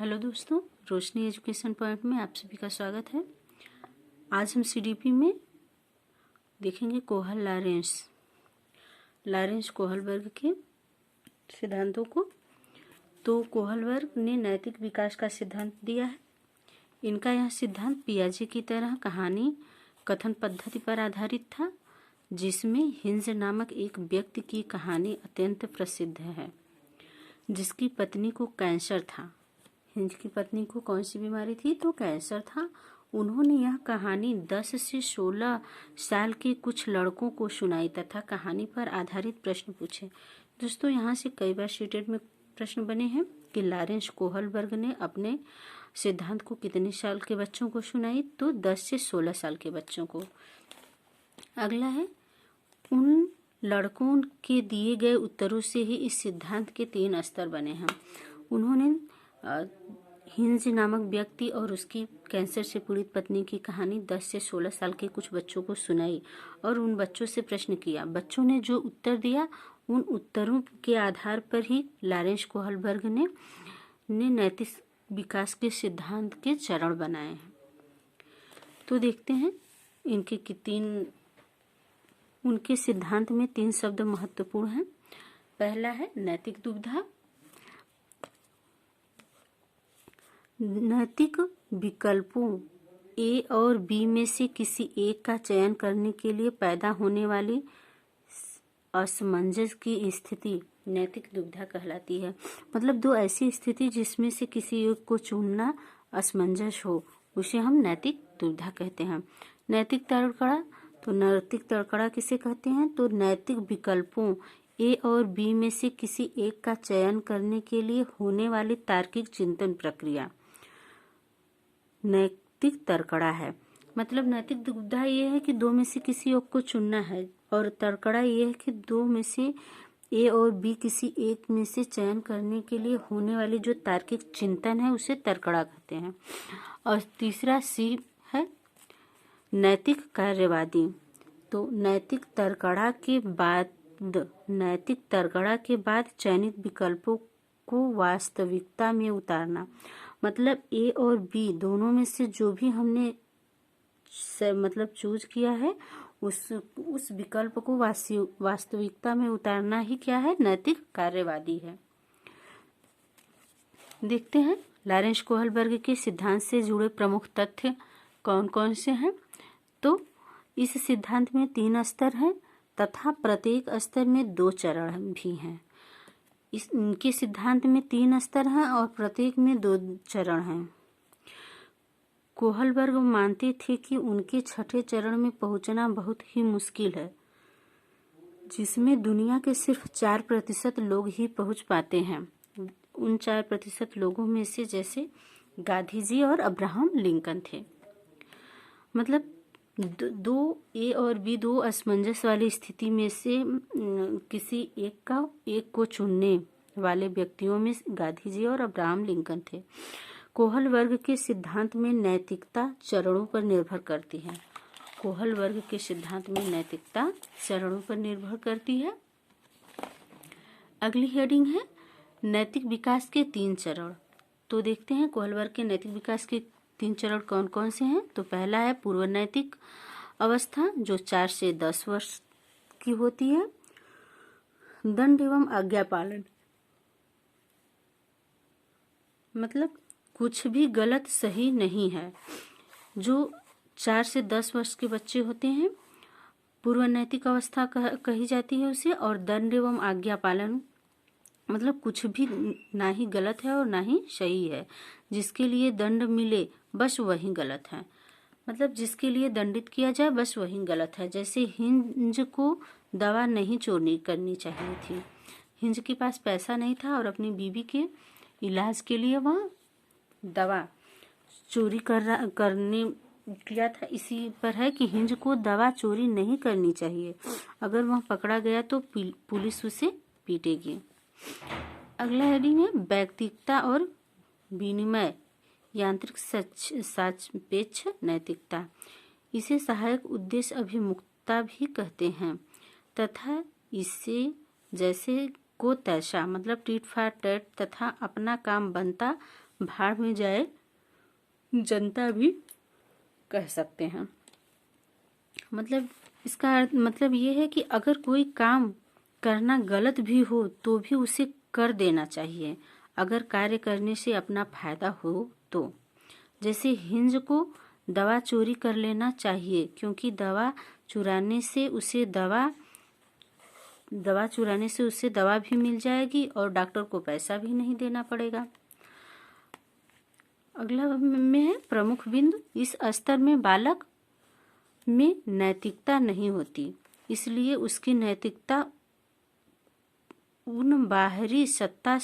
Hello दोस्तों, रोशनी education point में आप सभी का स्वागत है। आज हम सीडीपी में देखेंगे कोहल लॉरेंस कोहल वर्ग के सिद्धांतों को। तो कोहल वर्ग ने नैतिक विकास का सिद्धांत दिया है। इनका यह सिद्धांत पियाजे की तरह कहानी कथन पद्धति पर आधारित था, जिसमें हिंज नामक एक व्यक्ति की कहानी अत्यंत प्रसिद्ध है, जिसकी पत्नी को कैंसर था। हिंज की पत्नी को कौन सी बीमारी थी? तो कैंसर था। उन्होंने यह कहानी 10 से 16 साल के कुछ लड़कों को सुनाई तथा कहानी पर आधारित प्रश्न पूछे। दोस्तों, यहाँ से कई बार सीटेट में प्रश्न बने हैं कि लॉरेंस कोहल वर्ग ने अपने सिद्धांत को कितने साल के बच्चों को सुनाई? तो 10 से 16 साल के बच्चों को। अगला है, उन लड़कों के दिए गए उत्तरों से ही इस सिद्धांत के 3 स्तर बने हैं। उन्होंने हिंज नामक व्यक्ति और उसकी कैंसर से पीड़ित पत्नी की कहानी 10 से 16 साल के कुछ बच्चों को सुनाई और उन बच्चों से प्रश्न किया। बच्चों ने जो उत्तर दिया, उन उत्तरों के आधार पर ही लॉरेंस कोहल वर्ग ने नैतिक विकास के सिद्धांत के चरण बनाए हैं। तो देखते हैं उनके सिद्धांत में 3 शब्द महत्वपूर्ण हैं। पहला है नैतिक दुविधा। नैतिक विकल्पों ए और बी में से किसी एक का चयन करने के लिए पैदा होने वाली असमंजस की स्थिति नैतिक दुविधा कहलाती है। मतलब 2 ऐसी स्थिति जिसमें से किसी एक को चुनना असमंजस हो, उसे हम नैतिक दुविधा कहते हैं। नैतिक तड़कड़ा। तो नैतिक तड़कड़ा किसे कहते हैं? तो नैतिक विकल्पों ए और बी में से किसी एक का चयन करने के लिए होने वाली तार्किक चिंतन प्रक्रिया नैतिक तड़कड़ा है। मतलब नैतिक दुविधा ये है कि 2 में से किसी एक को चुनना है, और तड़कड़ा ये है कि 2 में से ए और बी किसी एक में से चयन करने के लिए होने वाली जो तार्किक चिंतन है, उसे तड़कड़ा कहते हैं। और तीसरा सी है नैतिक कार्यवादी। तो नैतिक तड़कड़ा के बाद चयनित विकल्पों को वास्तविकता में उतारना। मतलब ए और बी दोनों में से जो भी हमने चूज किया है, उस विकल्प को वास्तविकता में उतारना ही क्या है? नैतिक कार्यवादी है। देखते हैं लॉरेंस कोहल वर्ग के सिद्धांत से जुड़े प्रमुख तथ्य कौन कौन से हैं। तो इस सिद्धांत में 3 स्तर हैं तथा प्रत्येक स्तर में 2 चरण भी हैं। इनके सिद्धांत में 3 स्तर हैं और प्रत्येक में 2 चरण हैं। कोहल वर्ग मानते थे कि उनके 6ठे चरण में पहुंचना बहुत ही मुश्किल है, जिसमें दुनिया के सिर्फ 4% लोग ही पहुंच पाते हैं। उन 4% लोगों में से जैसे गांधी जी और अब्राहम लिंकन थे। मतलब 2 ए और बी 2 असमंजस वाली स्थिति में से किसी एक को चुनने वाले व्यक्तियों में गांधी जी और अब्राहम लिंकन थे। कोहल वर्ग के सिद्धांत में नैतिकता चरणों पर निर्भर करती है। कोहल वर्ग के सिद्धांत में नैतिकता चरणों पर निर्भर करती है। अगली हेडिंग है नैतिक विकास के 3 चरण। तो देखते हैं कोहल वर्ग के नैतिक विकास के 3 चरण कौन कौन से हैं। तो पहला है पूर्व नैतिक अवस्था, जो 4 से 10 वर्ष की होती है। दंड एवं आज्ञा पालन। मतलब कुछ भी गलत सही नहीं है। जो 4 से 10 वर्ष के बच्चे होते हैं, पूर्व नैतिक अवस्था कही जाती है उसे। और दंड एवं आज्ञा पालन मतलब कुछ भी ना ही गलत है और ना ही सही है। जिसके लिए दंड मिले बस वही गलत है। मतलब जिसके लिए दंडित किया जाए बस वही गलत है। जैसे हिंज को दवा नहीं चोरी करनी चाहिए थी। हिंज के पास पैसा नहीं था और अपनी बीवी के इलाज के लिए वह दवा चोरी करने किया था। इसी पर है कि हिंज को दवा चोरी नहीं करनी चाहिए। अगर वह पकड़ा गया तो पुलिस उसे पीटेगी। अगला हेडिंग है व्यक्तिगता और विनिमय यांत्रिक सापेक्ष नैतिकता। इसे सहायक उद्देश्य अभिमुखता भी कहते हैं तथा इसे जैसे को तैसा मतलब टिट फॉर टैट तथा अपना काम बनता भाड़ में जाए जनता भी कह सकते हैं। मतलब इसका मतलब ये है कि अगर कोई काम करना गलत भी हो तो भी उसे कर देना चाहिए, अगर कार्य करने से अपना फायदा हो तो। जैसे हिंज को दवा चोरी कर लेना चाहिए, क्योंकि दवा चुराने से उसे दवा भी मिल जाएगी और डॉक्टर को पैसा भी नहीं देना पड़ेगा। अगला में है प्रमुख बिंदु। इस स्तर में बालक में नैतिकता नहीं होती, इसलिए उसकी नैतिकता उन बाहरी सत्ता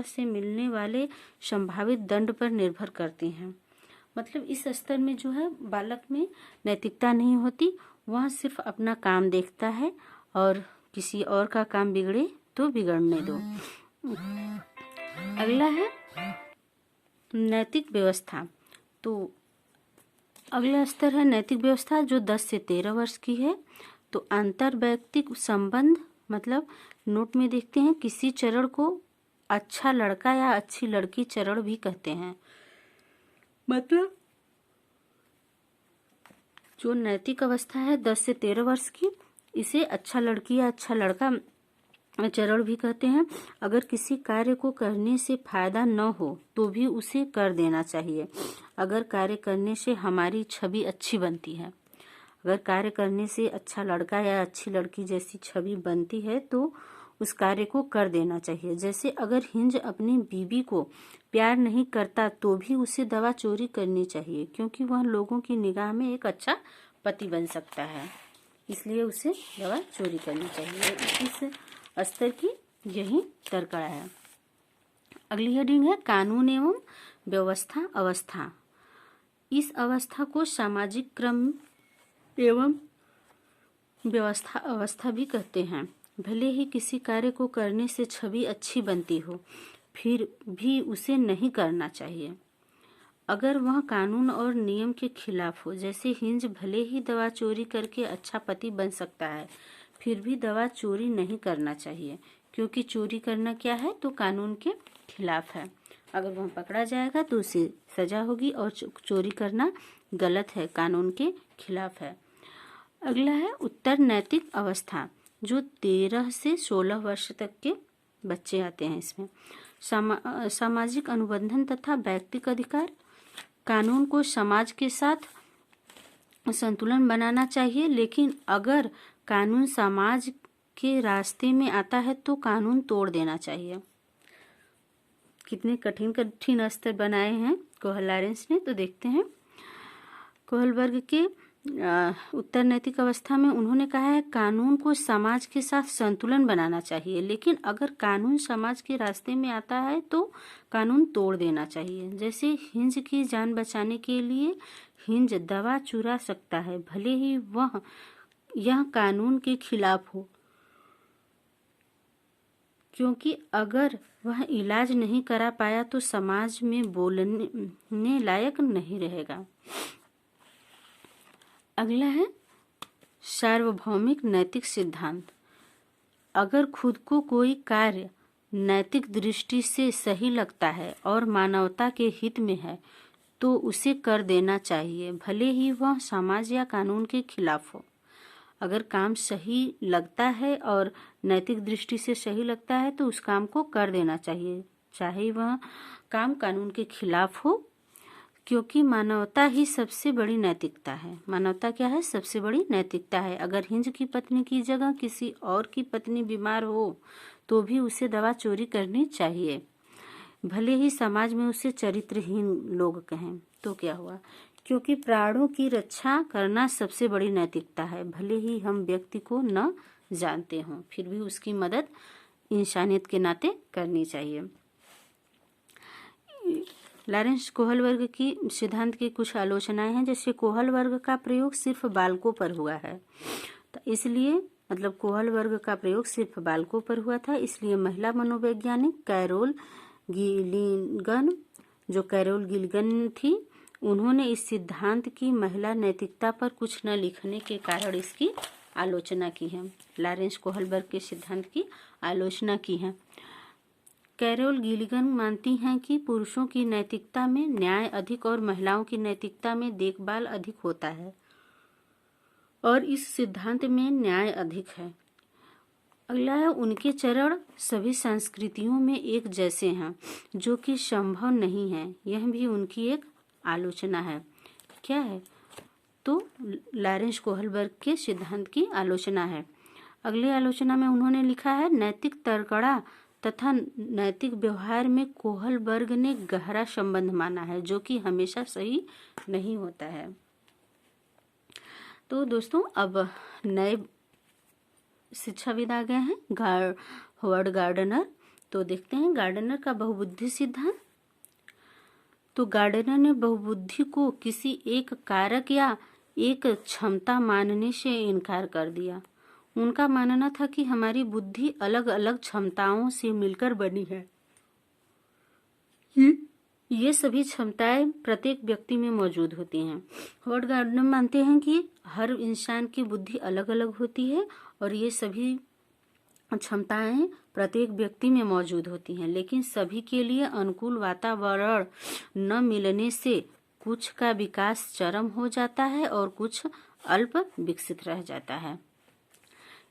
से मिलने वाले संभावित दंड पर निर्भर करती हैं। मतलब इस स्तर में जो है बालक में नैतिकता नहीं होती, वह सिर्फ अपना काम देखता है और किसी और का काम बिगड़े तो बिगड़ने दो। अगला है नैतिक व्यवस्था। तो अगला स्तर है नैतिक व्यवस्था, जो 10 से 13 वर्ष की है। तो अंतर वैयक्तिक संबंध, मतलब नोट में देखते हैं किसी चरण को अच्छा लड़का या अच्छी लड़की चरण भी कहते हैं। मतलब जो नैतिक अवस्था है 10 से 13 वर्ष की, इसे अच्छा लड़की या अच्छा लड़का चरण भी कहते हैं। अगर किसी कार्य को करने से फायदा न हो तो भी उसे कर देना चाहिए, अगर कार्य करने से हमारी छवि अच्छी बनती है। अगर कार्य करने से अच्छा लड़का या अच्छी लड़की जैसी छवि बनती है तो उस कार्य को कर देना चाहिए। जैसे अगर हिंज अपनी बीवी को प्यार नहीं करता तो भी उसे दवा चोरी करनी चाहिए, क्योंकि वह लोगों की निगाह में एक अच्छा पति बन सकता है, इसलिए उसे दवा चोरी करनी चाहिए। इस स्तर की यही तर्कड़ा है। अगली हेडिंग है कानून एवं व्यवस्था अवस्था। इस अवस्था को सामाजिक क्रम एवं व्यवस्था अवस्था भी कहते हैं। भले ही किसी कार्य को करने से छवि अच्छी बनती हो, फिर भी उसे नहीं करना चाहिए अगर वह कानून और नियम के खिलाफ हो। जैसे हिंज भले ही दवा चोरी करके अच्छा पति बन सकता है, फिर भी दवा चोरी नहीं करना चाहिए, क्योंकि चोरी करना क्या है तो कानून के खिलाफ है। अगर वह पकड़ा जाएगा तो उसे सजा होगी और चोरी करना गलत है, कानून के खिलाफ है। अगला है उत्तर नैतिक अवस्था, जो 13 से 16 वर्ष तक के बच्चे आते हैं। इसमें सामाजिक अनुबंधन तथा व्यक्तिगत अधिकार। कानून को समाज के साथ संतुलन बनाना चाहिए, लेकिन अगर कानून समाज के रास्ते में आता है तो कानून तोड़ देना चाहिए। कितने कठिन कठिन स्तर बनाए हैं कोहल लॉरेंस ने, तो देखते हैं। कोहल वर्ग के उत्तर नैतिक अवस्था में उन्होंने कहा है कानून को समाज के साथ संतुलन बनाना चाहिए, लेकिन अगर कानून समाज के रास्ते में आता है तो कानून तोड़ देना चाहिए। जैसे हिंज की जान बचाने के लिए हिंज दवा चुरा सकता है, भले ही यह कानून के खिलाफ हो, क्योंकि अगर वह इलाज नहीं करा पाया तो समाज में बोलने लायक नहीं रहेगा। अगला है सार्वभौमिक नैतिक सिद्धांत। अगर खुद को कोई कार्य नैतिक दृष्टि से सही लगता है और मानवता के हित में है तो उसे कर देना चाहिए, भले ही वह समाज या कानून के खिलाफ हो। अगर काम सही लगता है और नैतिक दृष्टि से सही लगता है तो उस काम को कर देना चाहिए, चाहे वह काम कानून के खिलाफ हो, क्योंकि मानवता ही सबसे बड़ी नैतिकता है। मानवता क्या है? सबसे बड़ी नैतिकता है। अगर हिंज की पत्नी की जगह किसी और की पत्नी बीमार हो तो भी उसे दवा चोरी करनी चाहिए, भले ही समाज में उसे चरित्रहीन लोग कहें। तो क्या हुआ? क्योंकि प्राणों की रक्षा करना सबसे बड़ी नैतिकता है। भले ही हम व्यक्ति को न जानते हों, फिर भी उसकी मदद इंसानियत के नाते करनी चाहिए। लॉरेंस कोहल वर्ग की सिद्धांत की कुछ आलोचनाएं हैं। जैसे कोहल वर्ग का प्रयोग सिर्फ बालकों पर हुआ है, तो इसलिए मतलब कोहल वर्ग का प्रयोग सिर्फ बालकों पर हुआ था, इसलिए महिला मनोवैज्ञानिक कैरोल गिल्लिगन थी, उन्होंने इस सिद्धांत की महिला नैतिकता पर कुछ न लिखने के कारण इसकी आलोचना की है, लॉरेंस कोहलबर्ग के सिद्धांत की आलोचना की है। कैरोल गिलिगन मानती हैं कि पुरुषों की नैतिकता में न्याय अधिक और महिलाओं की नैतिकता में देखभाल अधिक होता है और इस सिद्धांत में न्याय अधिक है। अगला है, उनके चरण सभी संस्कृतियों में एक जैसे हैं, जो कि संभव नहीं है। यह भी उनकी एक आलोचना है। क्या है? तो लॉरेंस कोहलबर्ग के सिद्धांत की आलोचना है। अगली आलोचना में उन्होंने लिखा है, नैतिक तर्कड़ा तथा नैतिक व्यवहार में कोहलबर्ग ने गहरा संबंध माना है, जो कि हमेशा सही नहीं होता है। तो दोस्तों, अब नए शिक्षाविद आ गए हैं, हॉवर्ड गार्डनर। तो देखते हैं गार्डनर का बहुबुद्धि सिद्धांत। तो गार्डनर ने बहुबुद्धि को किसी एक कारक या एक क्षमता मानने से इनकार कर दिया। उनका मानना था कि हमारी बुद्धि अलग अलग क्षमताओं से मिलकर बनी है। ये सभी क्षमताएं प्रत्येक व्यक्ति में मौजूद होती हैं। हॉवर्ड गार्डनर मानते हैं कि हर इंसान की बुद्धि अलग अलग होती है और ये सभी क्षमताएं प्रत्येक व्यक्ति में मौजूद होती हैं, लेकिन सभी के लिए अनुकूल वातावरण न मिलने से कुछ का विकास चरम हो जाता है और कुछ अल्प विकसित रह जाता है।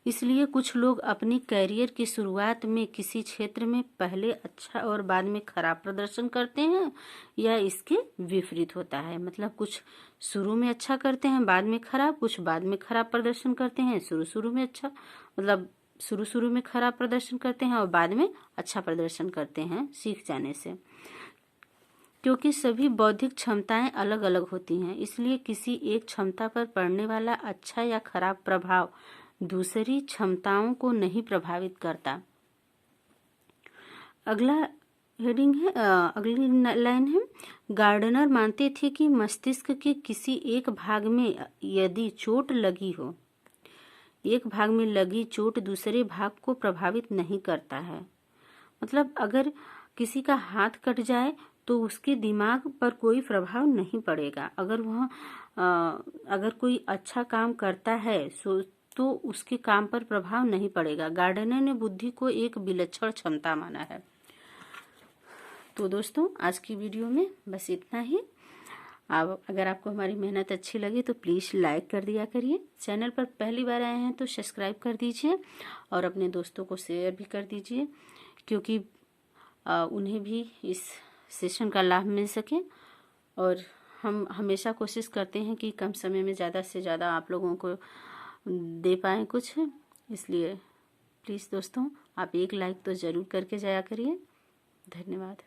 इसलिए कुछ लोग अपनी कैरियर की शुरुआत में किसी क्षेत्र में पहले अच्छा और बाद में खराब प्रदर्शन करते हैं, या इसके विपरीत होता है। मतलब कुछ शुरू में अच्छा करते हैं, बाद में खराब, कुछ बाद में खराब प्रदर्शन करते हैं, शुरू में अच्छा, मतलब शुरू में खराब प्रदर्शन करते हैं और बाद में अच्छा प्रदर्शन करते हैं सीख जाने से। क्योंकि सभी बौद्धिक क्षमताएं अलग अलग होती हैं, इसलिए किसी एक क्षमता पर पड़ने वाला अच्छा या खराब प्रभाव दूसरी क्षमताओं को नहीं प्रभावित करता। अगला हेडिंग है, अगली लाइन है, गार्डनर मानते थे कि मस्तिष्क के किसी एक भाग में यदि चोट लगी हो, एक भाग में लगी चोट दूसरे भाग को प्रभावित नहीं करता है। मतलब अगर किसी का हाथ कट जाए तो उसके दिमाग पर कोई प्रभाव नहीं पड़ेगा। अगर कोई अच्छा काम करता है तो उसके काम पर प्रभाव नहीं पड़ेगा। गार्डनर ने बुद्धि को एक विलक्षण क्षमता माना है। तो दोस्तों, आज की वीडियो में बस इतना ही। अब अगर आपको हमारी मेहनत अच्छी लगी तो प्लीज़ लाइक कर दिया करिए। चैनल पर पहली बार आए हैं तो सब्सक्राइब कर दीजिए और अपने दोस्तों को शेयर भी कर दीजिए, क्योंकि उन्हें भी इस सेशन का लाभ मिल सके। और हम हमेशा कोशिश करते हैं कि कम समय में ज़्यादा से ज़्यादा आप लोगों को दे पाएँ कुछ, इसलिए प्लीज़ दोस्तों, आप एक लाइक तो ज़रूर करके जाया करिए। धन्यवाद।